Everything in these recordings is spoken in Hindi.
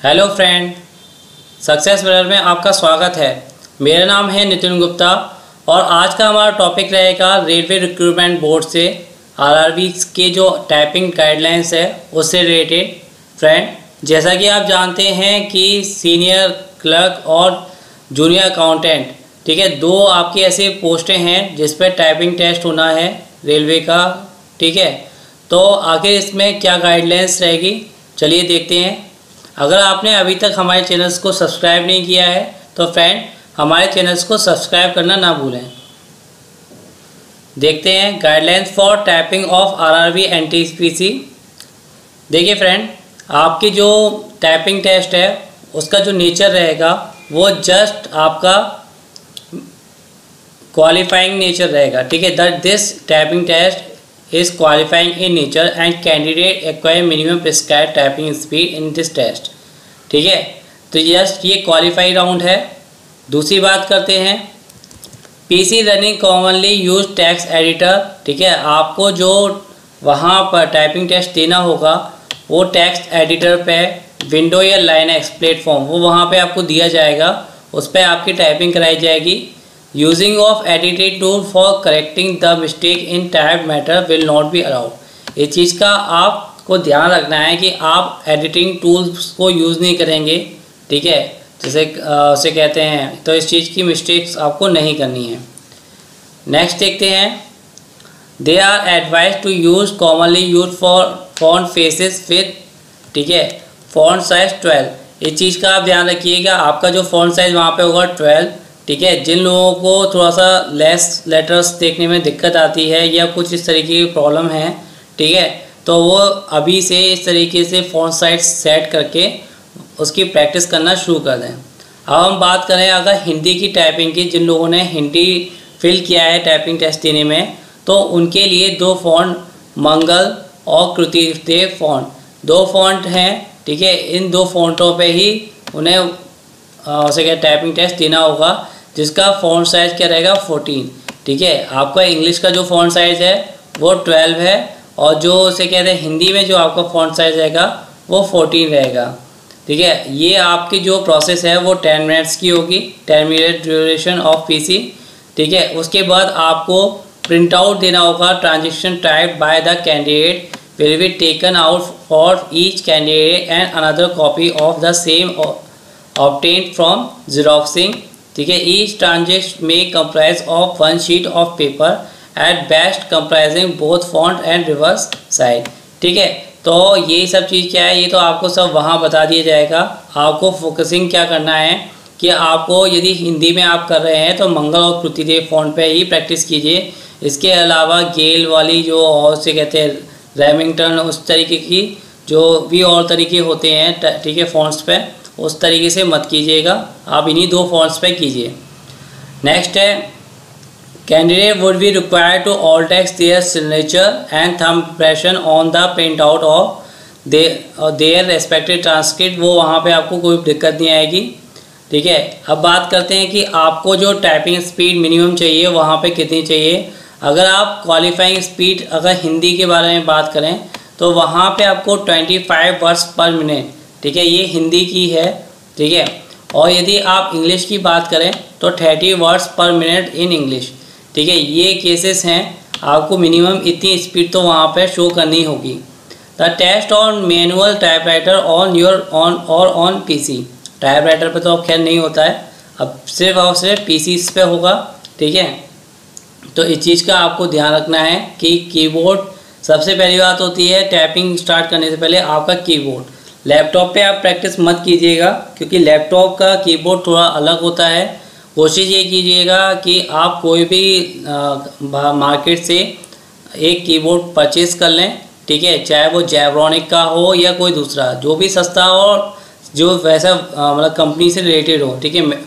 हेलो फ्रेंड, सक्सेस मिरर में आपका स्वागत है। मेरा नाम है नितिन गुप्ता और आज का हमारा टॉपिक रहेगा रेलवे रिक्रूटमेंट बोर्ड से आरआरबी के जो टाइपिंग गाइडलाइंस है उससे रिलेटेड। फ्रेंड, जैसा कि आप जानते हैं कि सीनियर क्लर्क और जूनियर अकाउंटेंट, ठीक है, दो आपकी ऐसे पोस्टें हैं जिस पर टाइपिंग टेस्ट होना है रेलवे का। ठीक है, तो आखिर इसमें क्या गाइडलाइंस रहेगी, चलिए देखते हैं। अगर आपने अभी तक हमारे चैनल्स को सब्सक्राइब नहीं किया है तो फ्रेंड हमारे चैनल्स को सब्सक्राइब करना ना भूलें। देखते हैं guidelines for typing of RRB NTPC. देखिए फ्रेंड, आपकी जो टाइपिंग टेस्ट है उसका जो नेचर रहेगा वो जस्ट आपका क्वालिफाइंग नेचर रहेगा। ठीक है, that this typing test is qualifying in nature and candidate acquire minimum prescribed typing speed in this test। ठीक है, तो जस्ट ये क्वालिफाई राउंड है। दूसरी बात करते हैं PC running commonly use text editor. ठीक है, आपको जो वहाँ पर टाइपिंग टेस्ट देना होगा वो टेक्स्ट एडिटर पे विंडो या लाइनेक्स प्लेटफॉर्म वो वहाँ पे आपको दिया जाएगा, उस पर आपकी टाइपिंग कराई जाएगी। Using of edited tool for correcting the mistake in type matter will not be allowed. इस चीज़ का आपको ध्यान रखना है कि आप एडिटिंग टूल्स को यूज़ नहीं करेंगे। ठीक है, जैसे उसे कहते हैं, तो इस चीज़ की मिस्टेक्स आपको नहीं करनी है। नेक्स्ट देखते हैं, they are advise to use commonly use for font faces with, ठीक है, फॉन्ट साइज 12। इस चीज़ का आप ध्यान रखिएगा, आपका जो फॉन्ट साइज़ वहाँ पे होगा 12। ठीक है, जिन लोगों को थोड़ा सा लेस लेटर्स देखने में दिक्कत आती है या कुछ इस तरीके की प्रॉब्लम है, ठीक है, तो वो अभी से इस तरीके से फॉन्ट साइज सेट करके उसकी प्रैक्टिस करना शुरू कर दें। अब हम बात करें अगर हिंदी की टाइपिंग की, जिन लोगों ने हिंदी फिल किया है टाइपिंग टेस्ट देने में, तो उनके लिए दो फॉन्ट मंगल और कृतिदेव फॉन्ट, दो फॉन्ट हैं। ठीक है, इन दो फॉन्टों पे ही उन्हें उसे क्या टाइपिंग टेस्ट देना होगा, जिसका फॉन्ट साइज़ क्या रहेगा 14। ठीक है, आपका इंग्लिश का जो फॉन्ट साइज़ है वो 12 है और जो उसे कहते हैं हिंदी में जो आपका फॉन्ट साइज़ रहेगा वो 14 रहेगा। ठीक है, ये आपकी जो प्रोसेस है वो 10 मिनट्स की होगी, 10 मिनट ड्यूरेशन ऑफ पीसी। ठीक है, उसके बाद आपको प्रिंट आउट देना होगा। Transaction type bye the candidate will be taken out for each candidate and another copy of the same obtained from xeroxing। ठीक है, each transaction may comprise of one sheet of paper at best comprising both font and reverse side। ठीक है, तो ये सब चीज़ क्या है, ये तो आपको सब वहाँ बता दिया जाएगा। आपको फोकसिंग क्या करना है कि आपको यदि हिंदी में आप कर रहे हैं तो मंगल और कृतिदेव फॉन्ट पे ही प्रैक्टिस कीजिए। इसके अलावा गेल वाली जो और से कहते हैं रेमिंगटन, उस तरीके की जो भी और तरीके होते हैं, ठीक है, फॉन्ट्स पे उस तरीके से मत कीजिएगा, आप इन्हीं दो फॉन्ट्स पे कीजिए। नेक्स्ट है, candidate would be required to all text their signature and thumb impression on the print out of their respective transcript. वो वहाँ पे आपको कोई दिक्कत नहीं आएगी। ठीक है, अब बात करते हैं कि आपको जो टाइपिंग स्पीड मिनिमम चाहिए वहाँ पे कितनी चाहिए। अगर आप क्वालिफाइंग स्पीड अगर हिंदी के बारे में बात करें तो वहाँ पे आपको 25 वर्ड्स पर मिनट, ठीक है, ये हिंदी की है। ठीक है, और यदि आप इंग्लिश की बात करें तो 30 वर्ड्स पर मिनट इन इंग्लिश। ठीक है, ये केसेस हैं, आपको मिनिमम इतनी स्पीड तो वहाँ पे शो करनी होगी। The test on manual typewriter on your own PC. Typewriter पे तो अब खैर नहीं होता है, अब सिर्फ और सिर्फ पीसी पे होगा। ठीक है, तो इस चीज़ का आपको ध्यान रखना है कि कीबोर्ड सबसे पहली बात होती है टाइपिंग स्टार्ट करने से पहले आपका कीबोर्ड। लैपटॉप पे आप प्रैक्टिस मत कीजिएगा क्योंकि लैपटॉप का कीबोर्ड थोड़ा अलग होता है। कोशिश ये कीजिएगा कि आप कोई भी मार्केट से एक कीबोर्ड परचेज़ कर लें। ठीक है, चाहे वो जैब्रॉनिक का हो या कोई दूसरा, जो भी सस्ता हो और जो वैसा मतलब कंपनी से रिलेटेड हो। ठीक है,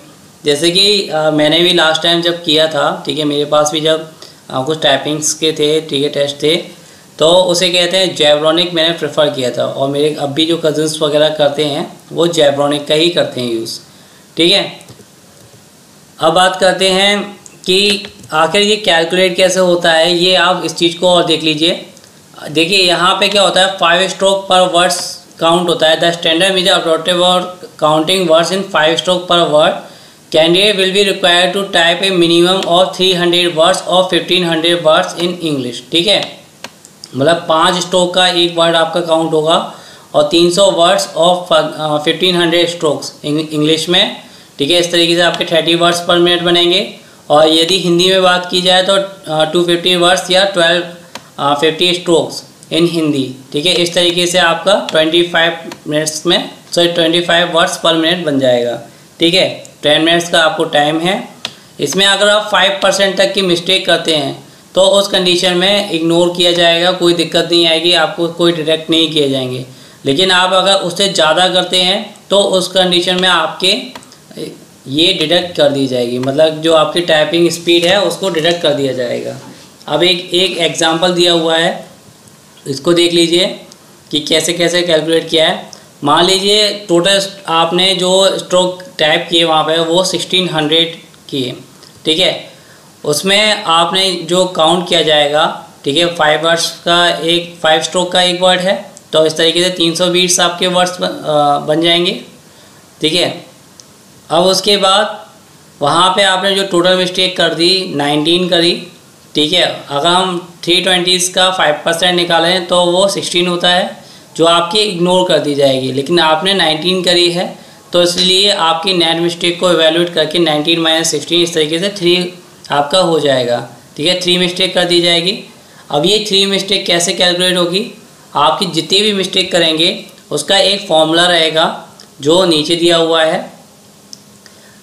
जैसे कि मैंने भी लास्ट टाइम जब किया था, ठीक है, मेरे पास भी जब कुछ टाइपिंग्स के थे, ठीक है, टेस्ट थे, तो उसे कहते हैं जैब्रॉनिक मैंने प्रेफर किया था और मेरे अब भी जो कज़न्स वगैरह करते हैं वो जैब्रॉनिक का ही करते हैं यूज़। ठीक है, अब बात करते हैं कि आखिर ये कैलकुलेट कैसे होता है, ये आप इस चीज़ को और देख लीजिए। देखिए यहाँ पे क्या होता है, 5 स्ट्रोक पर वर्ड्स काउंट होता है। The standard method adopted for counting words in 5 stroke per word. Candidate will be required to type a minimum of 300 words और 1500 वर्ड्स इन इंग्लिश। ठीक है, मतलब 5 स्ट्रोक का एक वर्ड आपका काउंट होगा और 300 वर्ड्स ऑफ 1500 स्ट्रोक्स इंग्लिश में। ठीक है, इस तरीके से आपके 30 वर्ड्स पर मिनट बनेंगे। और यदि हिंदी में बात की जाए तो 250 वर्ड्स या 1250 स्ट्रोक्स इन हिंदी। ठीक है, इस तरीके से आपका 25 मिनट्स में 25 वर्ड्स पर मिनट बन जाएगा। ठीक है, 10 मिनट्स का आपको टाइम है। इसमें अगर आप 5% तक की मिस्टेक करते हैं तो उस कंडीशन में इग्नोर किया जाएगा, कोई दिक्कत नहीं आएगी, आपको कोई डिटेक्ट नहीं किए जाएंगे। लेकिन आप अगर उससे ज़्यादा करते हैं तो उस कंडीशन में आपके ये डिटेक्ट कर दी जाएगी, मतलब जो आपकी टाइपिंग स्पीड है उसको डिटेक्ट कर दिया जाएगा। अब एक एग्जांपल दिया हुआ है, इसको देख लीजिए कि कैसे कैसे कैलकुलेट किया है। मान लीजिए टोटल आपने जो स्ट्रोक टाइप किए वहाँ पे वो 1600 किए। ठीक है, उसमें आपने जो काउंट किया जाएगा, ठीक है, 5 वर्ड्स का 5 स्ट्रोक का एक वर्ड है, तो इस तरीके से 320 आपके वर्ड्स बन जाएंगे। ठीक है, अब उसके बाद वहाँ पे आपने जो टोटल मिस्टेक कर दी 19 करी। ठीक है, अगर हम 320 का 5% निकालें तो वो 16 होता है, जो आपकी इग्नोर कर दी जाएगी। लेकिन आपने 19 करी है तो इसलिए आपकी नेट मिस्टेक को एवेल्यूएट करके 19 - 16 इस तरीके से 3 आपका हो जाएगा। ठीक है, 3 मिस्टेक कर दी जाएगी। अब ये 3 मिस्टेक कैसे कैलकुलेट होगी, आपकी जितनी भी मिस्टेक करेंगे उसका एक फॉर्मूला रहेगा जो नीचे दिया हुआ है।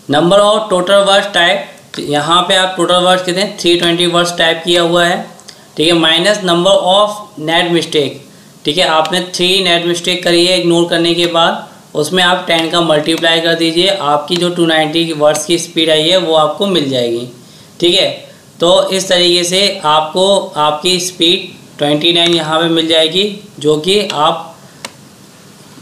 Number of total words type, यहाँ पे आप टोटल वर्ड्स कितने 320 वर्ड्स टाइप किया हुआ है। ठीक है, minus number of net mistake. ठीक है, आपने 3 नेट मिस्टेक करी है इग्नोर करने के बाद, उसमें आप 10 का मल्टीप्लाई कर दीजिए, आपकी जो 290 वर्ड्स की स्पीड आई है वो आपको मिल जाएगी। ठीक है, तो इस तरीके से आपको आपकी स्पीड 29 यहाँ पे मिल जाएगी, जो कि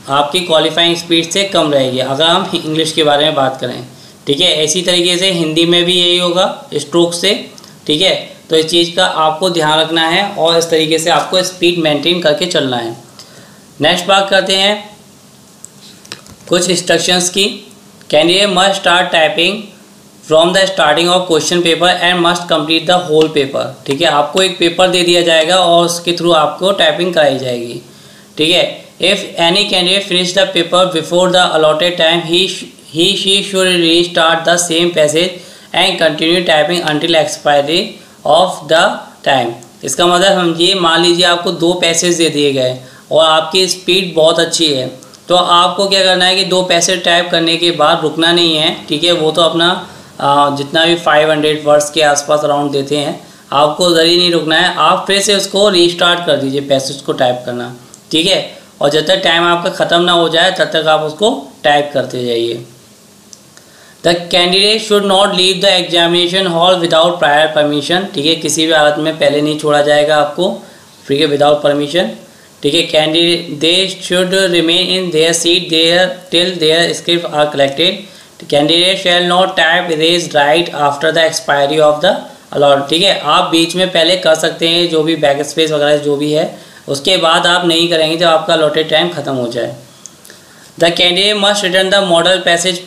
आपकी क्वालिफाइंग स्पीड से कम रहेगी अगर हम इंग्लिश के बारे में बात करें। ठीक है, इसी तरीके से हिंदी में भी यही होगा स्ट्रोक से। ठीक है, तो इस चीज़ का आपको ध्यान रखना है और इस तरीके से आपको स्पीड मेंटेन करके चलना है। नेक्स्ट बात करते हैं कुछ इंस्ट्रक्शंस की। Candidate must start typing from the starting of question paper and must complete the whole paper. ठीक है, आपको एक पेपर दे दिया जाएगा और उसके थ्रू आपको टाइपिंग कराई जाएगी। ठीक है, if any candidate finish the paper before the allotted time she should restart the same passage and continue typing until expiry of the time। इसका मतलब समझिए, मान लीजिए आपको 2 पैसेज दे दिए गए और आपकी स्पीड बहुत अच्छी है, तो आपको क्या करना है कि 2 पैसेज टाइप करने के बाद रुकना नहीं है। ठीक है, वो तो अपना जितना भी 500 वर्ड्स के आसपास अराउंड देते हैं, आपको उधर ही नहीं रुकना है, आप फिर से उसको रीस्टार्ट कर दीजिए पैसेज को टाइप करना। ठीक है, और जब तक टाइम आपका ख़त्म ना हो जाए तब तक आप उसको टाइप करते जाइए। The candidate should not leave the examination hall without prior permission. ठीक है, किसी भी हालत में पहले नहीं छोड़ा जाएगा आपको। ठीक है, विदाउट परमिशन। ठीक है, candidate they should remain in their seat their till their script are collected. Candidate shall not type erase right after the expiry of the allot. ठीक है, आप बीच में पहले कर सकते हैं जो भी बैक स्पेस वगैरह जो भी है, उसके बाद आप नहीं करेंगे जब आपका अलॉटेड टाइम ख़त्म हो जाए। The candidate must return the model passage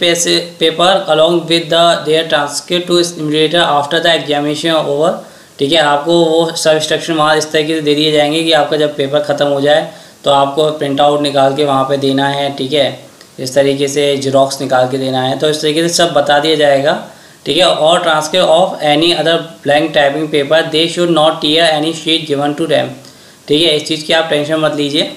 paper along with their transcript to immediately after the examination over. ठीक है, आपको वो सब इंस्ट्रक्शन वहाँ इस तरीके से दे दिए जाएंगे कि आपका जब पेपर ख़त्म हो जाए तो आपको प्रिंट आउट निकाल के वहाँ पे देना है। ठीक है, इस तरीके से जेरोक्स निकाल के देना है, तो इस तरीके से सब बता दिया जाएगा। ठीक है, और transcript of any other blank typing paper they should not tear any sheet given to them. ठीक है, इस चीज़ की आप टेंशन मत लीजिए।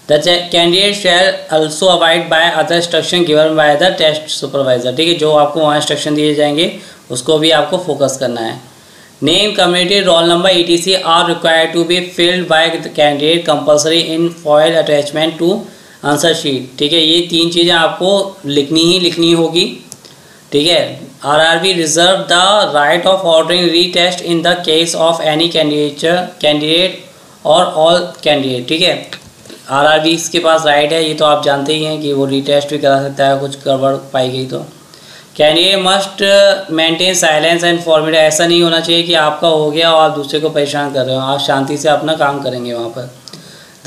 The candidate shall also abide by other instruction given by the test supervisor. ठीक है, जो आपको वहाँ इंस्ट्रक्शन दिए जाएंगे उसको भी आपको फोकस करना है। Name, community, roll number etc are required to be filled by the candidate compulsory in foil attachment to answer sheet. ठीक है, ये 3 चीज़ें आपको लिखनी होगी। ठीक है, RRB reserve the right of ordering retest in the case of any candidate और ऑल कैंडिडेट। ठीक है, RRB इसके पास राइट है, ये तो आप जानते ही हैं कि वो रीटेस्ट भी करा सकता है, कुछ गड़बड़ पाई गई तो। Candidate must maintain silence and format. ऐसा नहीं होना चाहिए कि आपका हो गया और आप दूसरे को परेशान कर रहे हो, आप शांति से अपना काम करेंगे वहाँ पर।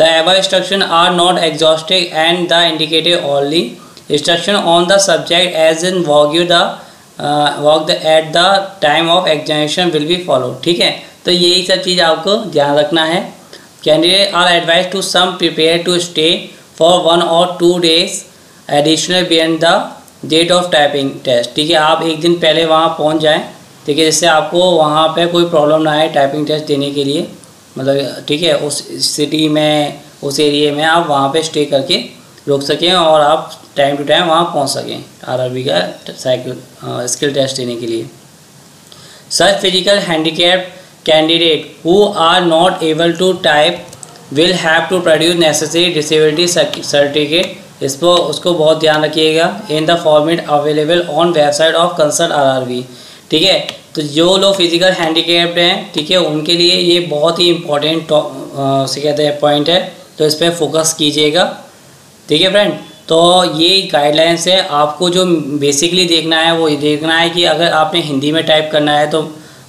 The above instruction are not exhaustive and the indicated only instruction on the subject as in work at the time of examination will be followed। ठीक है, तो यही सब चीज़ आपको ध्यान रखना है। Candidate are advise to some prepare to stay for 1 or 2 days additional beyond the date of typing test. ठीक है, आप एक दिन पहले वहाँ पहुँच जाएँ, ठीक है, जिससे आपको वहाँ पे कोई प्रॉब्लम ना आए टाइपिंग टेस्ट देने के लिए, मतलब ठीक है, उस सिटी में उस एरिया में आप वहाँ पे स्टे करके रुक सकें और आप टाइम टू टाइम वहाँ पहुँच सकें आरआरबी का स्किल टेस्ट देने के लिए। Such physical handicapped candidate who are not able to type will have to produce necessary disability certificate. इसको उसको बहुत ध्यान रखिएगा। In the format available on website of concern RRB. ठीक है, तो जो लोग फिजिकल हैंडीकैप्ड हैं, ठीक है, उनके लिए ये बहुत ही इम्पोर्टेंट से कहते हैं पॉइंट है, तो इस पर फोकस कीजिएगा। ठीक है फ्रेंड, तो ये गाइडलाइंस है। आपको जो बेसिकली देखना है वो ये देखना है कि अगर आपने हिंदी में टाइप करना है तो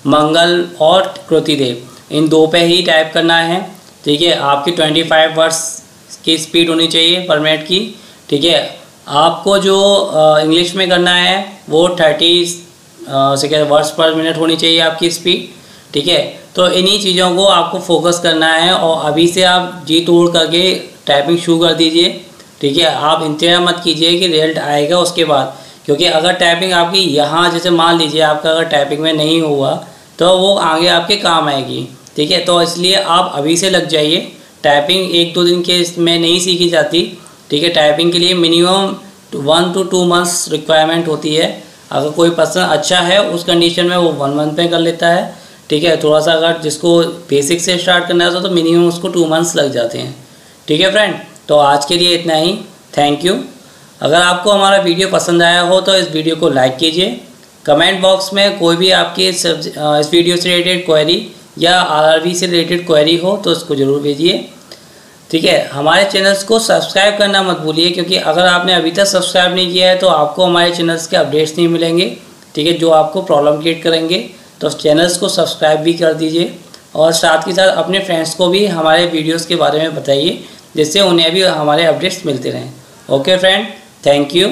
मंगल और कृतिदेव इन 2 पे ही टाइप करना है। ठीक है, आपकी 25 वर्ड्स की स्पीड होनी चाहिए पर मिनट की। ठीक है, आपको जो इंग्लिश में करना है वो 30 वर्ड्स पर मिनट होनी चाहिए आपकी स्पीड। ठीक है, तो इन्हीं चीज़ों को आपको फोकस करना है और अभी से आप जी तोड़ करके टाइपिंग शुरू कर दीजिए। ठीक है, आप इंतजार मत कीजिए कि रिजल्ट आएगा उसके बाद, क्योंकि अगर टाइपिंग आपकी यहाँ जैसे मान लीजिए आपका अगर टाइपिंग में नहीं हुआ तो वो आगे आपके काम आएगी। ठीक है, तो इसलिए आप अभी से लग जाइए। टाइपिंग 1-2 दिन के इसमें नहीं सीखी जाती। ठीक है, टाइपिंग के लिए मिनिमम 1 to 2 months रिक्वायरमेंट होती है। अगर कोई पर्सन अच्छा है उस कंडीशन में वो 1 month में कर लेता है। ठीक है, थोड़ा सा अगर जिसको बेसिक से स्टार्ट करना है तो मिनिमम उसको 2 months लग जाते हैं। ठीक है फ्रेंड, तो आज के लिए इतना ही। Thank you. अगर आपको हमारा वीडियो पसंद आया हो तो इस वीडियो को लाइक कीजिए। कमेंट बॉक्स में कोई भी आपकी इस वीडियो से रिलेटेड क्वेरी या आरआरबी से रिलेटेड क्वेरी हो तो उसको ज़रूर भेजिए। ठीक है, हमारे चैनल्स को सब्सक्राइब करना मत भूलिए, क्योंकि अगर आपने अभी तक सब्सक्राइब नहीं किया है तो आपको हमारे चैनल्स के अपडेट्स नहीं मिलेंगे। ठीक है, जो आपको प्रॉब्लम क्रिएट करेंगे। तो चैनल्स को सब्सक्राइब भी कर दीजिए और साथ ही साथ अपने फ्रेंड्स को भी हमारे वीडियोस के बारे में बताइए, जिससे उन्हें भी हमारे अपडेट्स मिलते रहें। Okay friend, thank you.